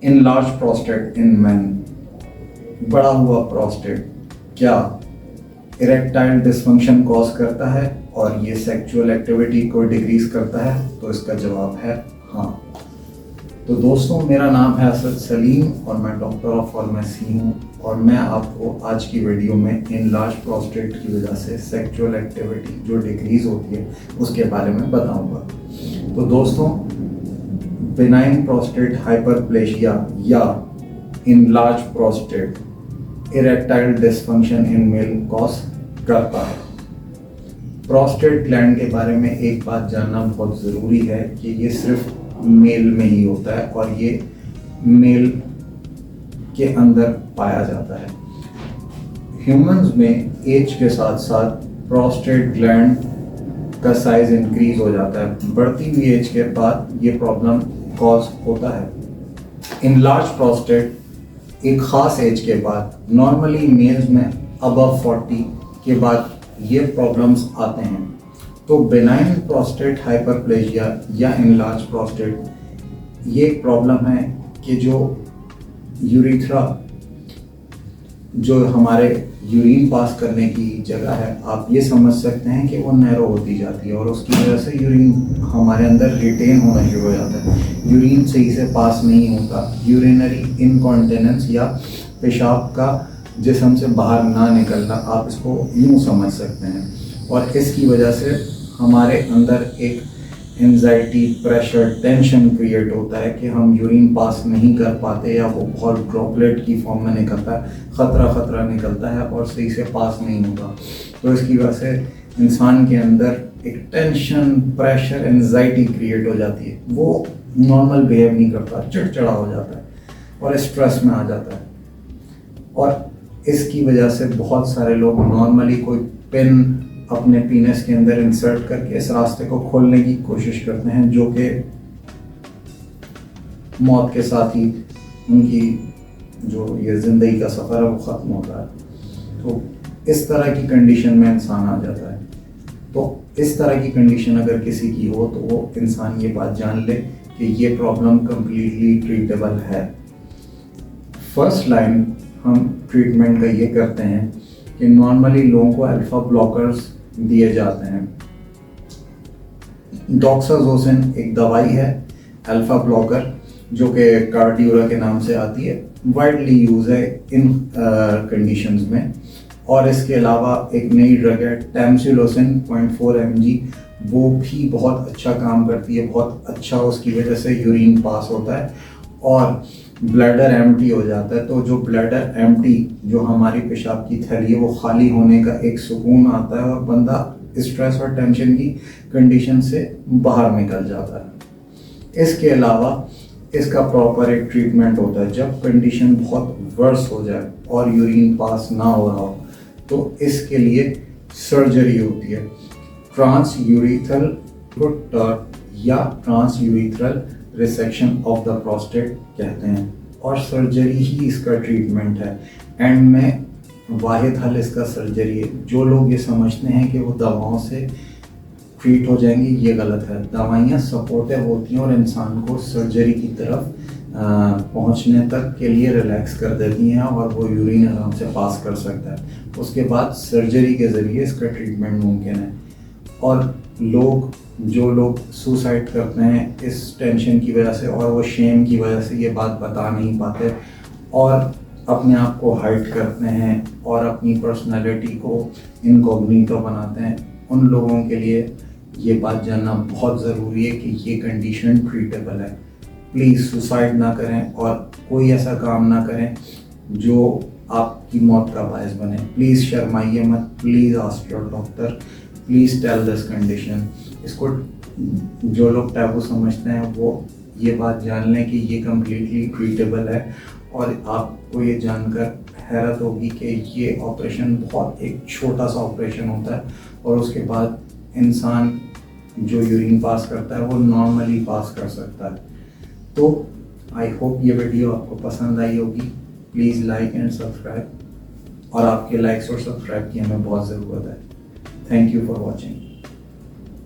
Enlarge prostate in man, बड़ा हुआ prostate क्या इरेक्टाइल डिसफंक्शन कॉज करता है और ये सेक्सुअल एक्टिविटी को डिक्रीज करता है? तो इसका जवाब है हाँ। तो दोस्तों, मेरा नाम है असद सलीम और मैं डॉक्टर ऑफ फार्मेसी हूँ और मैं आपको आज की वीडियो में इनलार्ज प्रोस्टेट की वजह से सेक्सुअल एक्टिविटी जो डिक्रीज होती है उसके बारे में बताऊंगा। तो दोस्तों, बिनाइन प्रोस्टेट हाइपरप्लेशिया या enlarge prostate erectile dysfunction in male cause करता है। प्रोस्टेट ग्लैंड के बारे में एक बात जानना बहुत ज़रूरी है कि ये सिर्फ मेल में ही होता है और ये मेल के अंदर पाया जाता है। ह्यूमंस में एज के साथ साथ प्रोस्टेट ग्लैंड का साइज इंक्रीज हो जाता है। बढ़ती हुई एज के बाद ये प्रॉब्लम कॉज होता है। इनलार्ज प्रोस्टेट एक ख़ास एज के बाद, नॉर्मली मेल्स में अबव 40 के बाद ये प्रॉब्लम्स आते हैं। तो बेनाइन प्रोस्टेट हाइपरप्लेशिया या इनलार्ज प्रोस्टेट ये एक प्रॉब्लम है कि जो यूरिथ्रा, जो हमारे यूरिन पास करने की जगह है, आप ये समझ सकते हैं कि वो नैरो होती जाती है और उसकी वजह से यूरिन हमारे अंदर रिटेन होना शुरू हो जाता है। यूरिन सही से पास नहीं होता। यूरिनरी इनकॉन्टिनेंस या पेशाब का जिस्म से बाहर ना निकलना, आप इसको यूँ समझ सकते हैं। और इसकी वजह से हमारे अंदर एक एंजाइटी, प्रेशर, टेंशन क्रिएट होता है कि हम यूरिन पास नहीं कर पाते या वो बहुत ड्रॉपलेट की फॉर्म में निकलता है, खतरा निकलता है और सही से पास नहीं होता। तो इसकी वजह से इंसान के अंदर एक टेंशन, प्रेशर, एंजाइटी क्रिएट हो जाती है। वो नॉर्मल बिहेव नहीं करता, चिड़चिड़ा हो जाता है और स्ट्रेस में आ जाता है। और इसकी वजह से बहुत सारे लोग नॉर्मली कोई पेन अपने पीनस के अंदर इंसर्ट करके इस रास्ते को खोलने की कोशिश करते हैं, जो कि मौत के साथ ही उनकी जो ये ज़िंदगी का सफ़र है वो ख़त्म होता है। तो इस तरह की कंडीशन में इंसान आ जाता है। तो इस तरह की कंडीशन अगर किसी की हो तो वो इंसान ये बात जान ले कि ये प्रॉब्लम कम्प्लीटली ट्रीटेबल है। फर्स्ट लाइन हम ट्रीटमेंट का ये करते हैं कि नॉर्मली लोगों को अल्फा ब्लॉकर्स दिए जाते हैं। डॉक्साजोसिन एक दवाई है, अल्फा ब्लॉकर, जो कि कार्डियोरा के नाम से आती है, वाइडली यूज है इन कंडीशंस में। और इसके अलावा एक नई ड्रग है टैमसिलोसिन 0.4 mg, वो भी बहुत अच्छा काम करती है, बहुत अच्छा उसकी वजह से यूरिन पास होता है और ब्लैडर एम्प्टी हो जाता है। तो जो ब्लैडर एम्प्टी, जो हमारी पेशाब की थैली है, वो खाली होने का एक सुकून आता है और बंदा स्ट्रेस और टेंशन की कंडीशन से बाहर निकल जाता है। इसके अलावा इसका प्रॉपर एक ट्रीटमेंट होता है। जब कंडीशन बहुत वर्स हो जाए और यूरिन पास ना हो रहा हो तो इसके लिए सर्जरी होती है। ट्रांसयूरिथ्रल या ट्रांसयूरिथ्रल रिसेक्शन ऑफ द प्रोस्टेट कहते हैं और सर्जरी ही इसका ट्रीटमेंट है। एंड में वाहिद हल इसका सर्जरी है। जो लोग ये समझते हैं कि वो दवाओं से ट्रीट हो जाएंगे, ये गलत है। दवाइयाँ सपोर्टिव होती हैं और इंसान को सर्जरी की तरफ पहुंचने तक के लिए रिलैक्स कर देती हैं और वो यूरिन आराम से पास कर सकता है। उसके बाद सर्जरी के ज़रिए इसका ट्रीटमेंट मुमकिन है। और जो लोग सुसाइड करते हैं इस टेंशन की वजह से और वो शेम की वजह से ये बात बता नहीं पाते और अपने आप को हाइड करते हैं और अपनी पर्सनैलिटी को इनकॉग्निटो बनाते हैं, उन लोगों के लिए ये बात जानना बहुत ज़रूरी है कि ये कंडीशन ट्रीटेबल है। प्लीज़ सुसाइड ना करें और कोई ऐसा काम ना करें जो आपकी मौत का बायस बने। प्लीज़ शर्माइए मत, please ask your doctor, please tell this condition. इसको जो लोग टैबू समझते हैं वो ये बात जान लें कि ये कम्प्लीटली ट्रीटेबल है। और आपको ये जानकर हैरत होगी कि ये ऑपरेशन बहुत एक छोटा सा ऑपरेशन होता है और उसके बाद इंसान जो यूरिन पास करता है वो नॉर्मली पास कर सकता है। तो आई होप ये वीडियो आपको पसंद आई होगी। प्लीज़ लाइक एंड सब्सक्राइब, और आपके लाइक्स और सब्सक्राइब की हमें बहुत ज़रूरत है। Thank you for watching.